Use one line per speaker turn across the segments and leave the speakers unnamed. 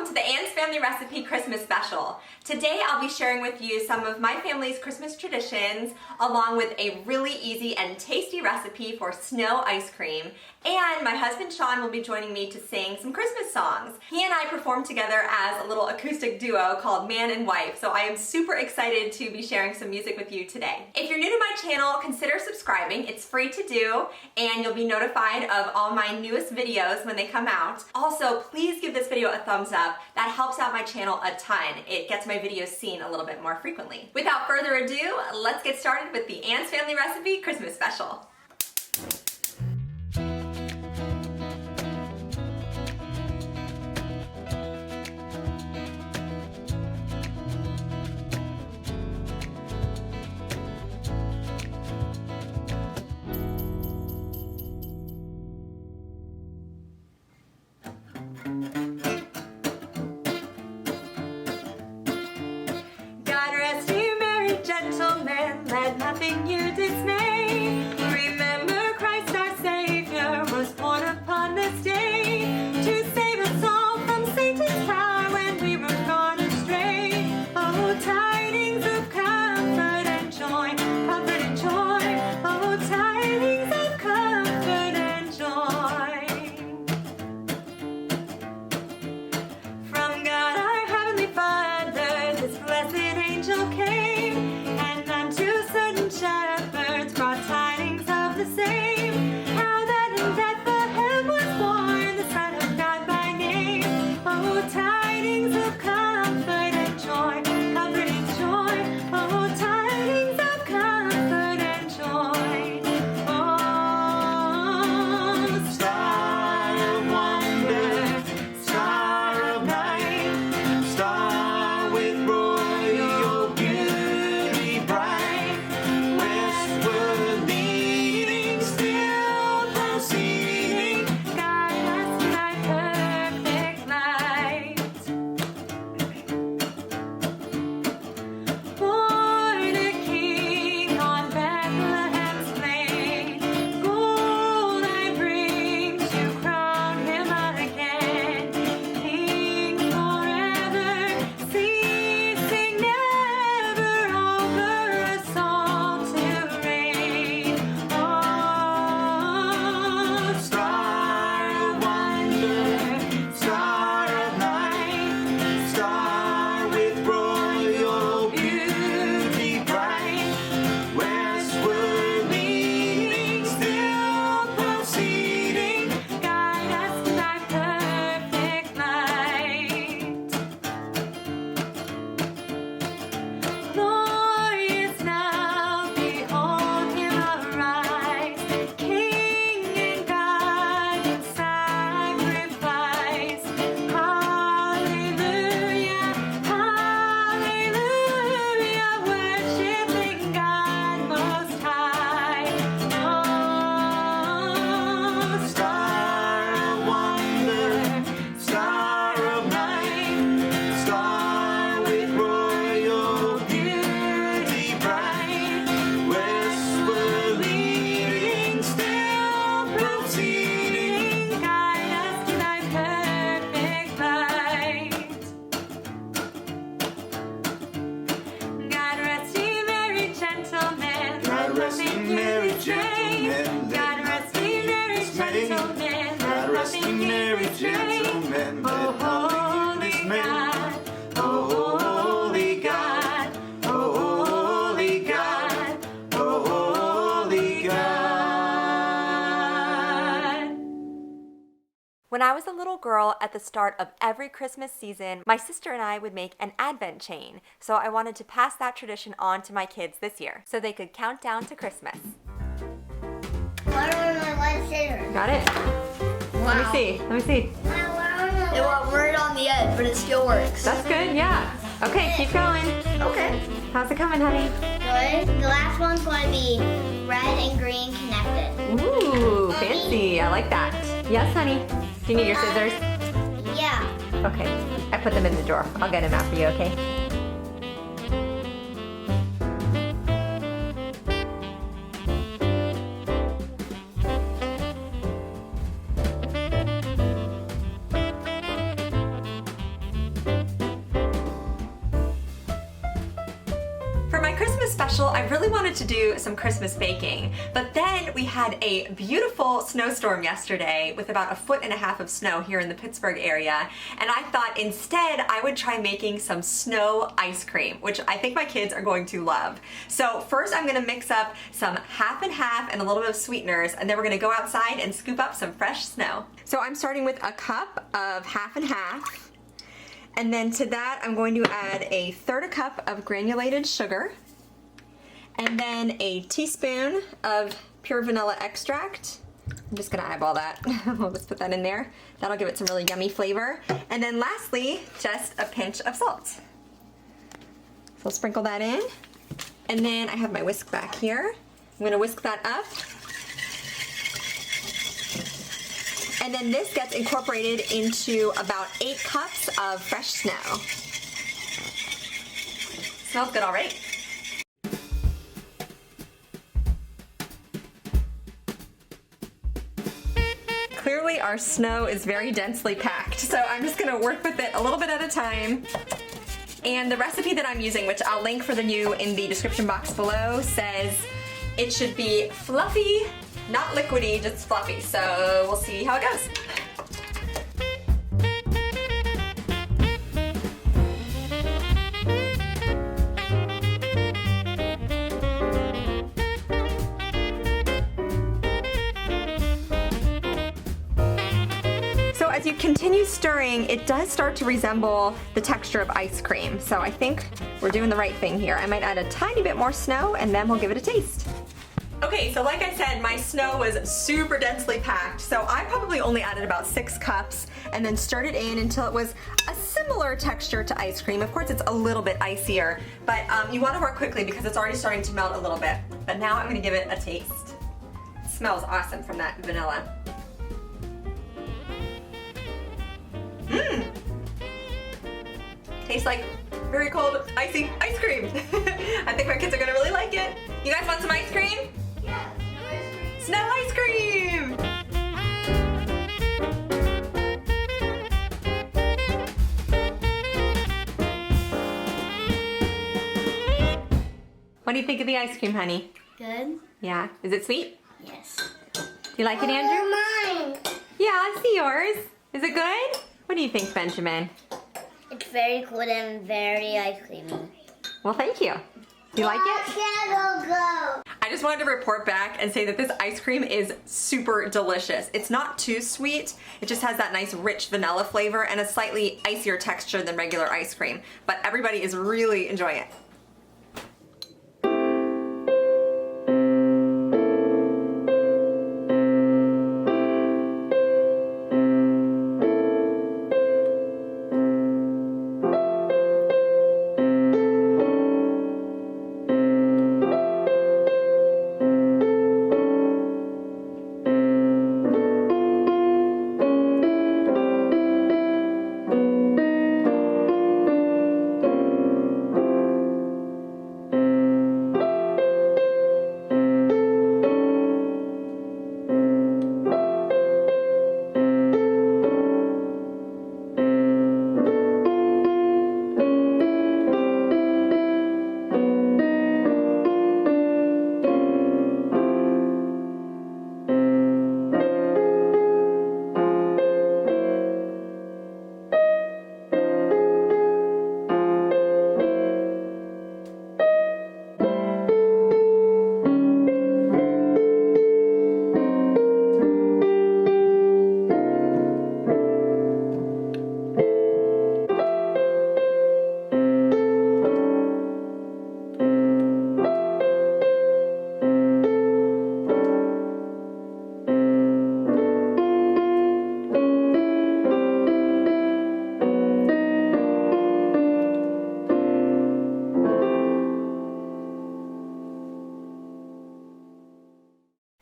to the Ann's Family Recipe Christmas Special. Today I'll be sharing with you some of my family's Christmas traditions, along with a really easy and tasty recipe for snow ice cream. And my husband Sean will be joining me to sing some Christmas songs. He and I performed together as a little acoustic duo called Man and Wife, so I am super excited to be sharing some music with you today. If you're new to my channel, consider subscribing. It's free to do, and you'll be notified of all my newest videos when they come out. Also, please give this video a thumbs up. That helps out my channel a ton. It gets my videos seen a little bit more frequently. Without further ado, let's get started with the Ann's Family Recipe Christmas Special. Let nothing you dismay. Remember Christ our Savior was born upon this day to save us all from Satan's power when we were gone astray. Oh, tidings of comfort and joy, comfort and joy. Oh, tidings of comfort and joy. From God our Heavenly Father, this blessed angel came. Shepherds brought tidings of the same, how that in Bethlehem was born the Son of God by name. Oh, tidings of comfort and joy, comfort and joy. Oh, tidings of comfort and joy. Oh, star of wonder, star of night, star with royal beauty bright. Merry gentlemen, God rest ye merry gentlemen, God rest ye merry gentlemen, oh holy God, oh holy God, oh holy God, oh holy God. When I was a little girl, at the start of every Christmas season, my sister and I would make an advent chain. So I wanted to pass that tradition on to my kids this year, so they could count down to Christmas.
What are my lightsaber?
Got it?
Wow.
Let me see.
It went right on the edge, but it still works.
That's good, yeah. Okay, keep going.
Okay.
How's it coming, honey?
Good. The last one's going to be red and green connected.
Ooh, fancy. I like that. Yes, honey. Do you need your scissors?
Yeah.
Okay. I put them in the drawer. I'll get them out for you, okay? special, I really wanted to do some Christmas baking, but then we had a beautiful snowstorm yesterday with about 1.5 feet of snow here in the Pittsburgh area, and I thought instead I would try making some snow ice cream, which I think my kids are going to love. So first I'm gonna mix up some half and half and a little bit of sweeteners, and then we're gonna go outside and scoop up some fresh snow. So I'm starting with a cup of half and half. And then to that, I'm going to add 1/3 cup of granulated sugar, and then a teaspoon of pure vanilla extract. I'm just gonna eyeball that. We'll just put that in there. That'll give it some really yummy flavor. And then lastly, just a pinch of salt. So I'll sprinkle that in. And then I have my whisk back here. I'm gonna whisk that up. And then this gets incorporated into about 8 cups of fresh snow. Smells good already. Clearly our snow is very densely packed, so I'm just gonna work with it a little bit at a time. And the recipe that I'm using, which I'll link for you in the description box below, says it should be fluffy, not liquidy, just fluffy. So we'll see how it goes. So as you continue stirring, it does start to resemble the texture of ice cream. So I think we're doing the right thing here. I might add a tiny bit more snow and then we'll give it a taste. Okay, so like I said, my snow was super densely packed, so I probably only added about 6 cups and then stirred it in until it was a similar texture to ice cream. Of course, it's a little bit icier, but you want to work quickly because it's already starting to melt a little bit. But now I'm going to give it a taste. It smells awesome from that vanilla. Mmm! Tastes like very cold, icy ice cream. I think my kids are going to really like it. You guys want some ice cream?
Yeah,
Snow ice cream! What do you think of the ice cream, honey?
Good?
Yeah. Is it sweet?
Yes.
Do you like it, Andrew?
Mine.
Yeah, I see yours. Is it good? What do you think, Benjamin?
It's very good and very ice creamy.
Well, thank you. Do you like it?
Go.
I just wanted to report back and say that this ice cream is super delicious. It's not too sweet. It just has that nice rich vanilla flavor and a slightly icier texture than regular ice cream. But everybody is really enjoying it.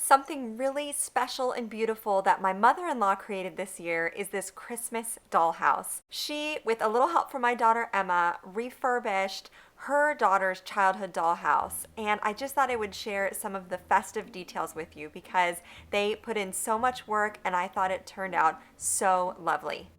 Something really special and beautiful that my mother-in-law created this year is this Christmas dollhouse. She, with a little help from my daughter Emma, refurbished her daughter's childhood dollhouse, and I just thought I would share some of the festive details with you because they put in so much work and I thought it turned out so lovely.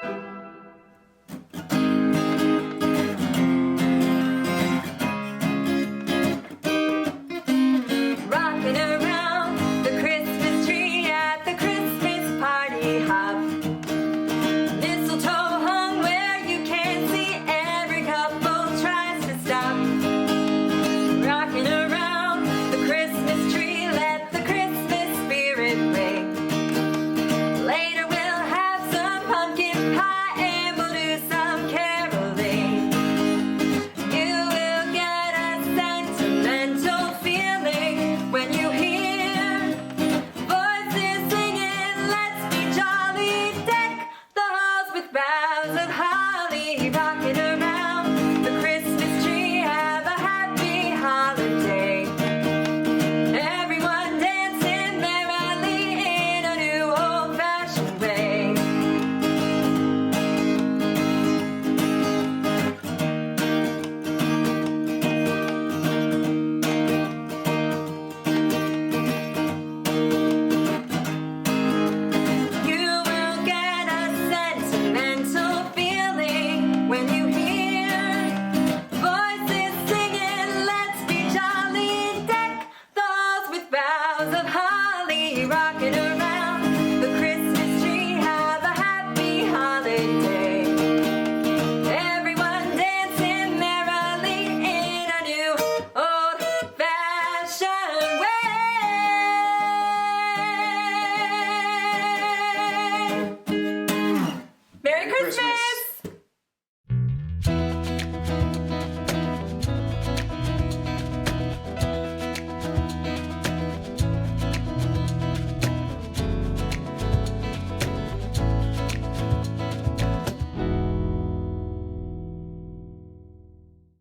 Rocking around the Christmas tree at the Christmas party hop. Mistletoe hung where you can't see, every couple tries to stop. Rocking around the Christmas tree, let the Christmas spirit ring. Later we'll have some pumpkin pie and we'll do some caroling. You will get a sentimental feeling when you hear voices singing, let's be jolly, deck the halls with boughs of holly. Rocking around the Christmas tree, have a happy holiday. Everyone dancing merrily in a new old-fashioned way. You will get a sentimental feeling when you hear voices singing, let's be jolly, deck the halls with boughs of holly. Rocking around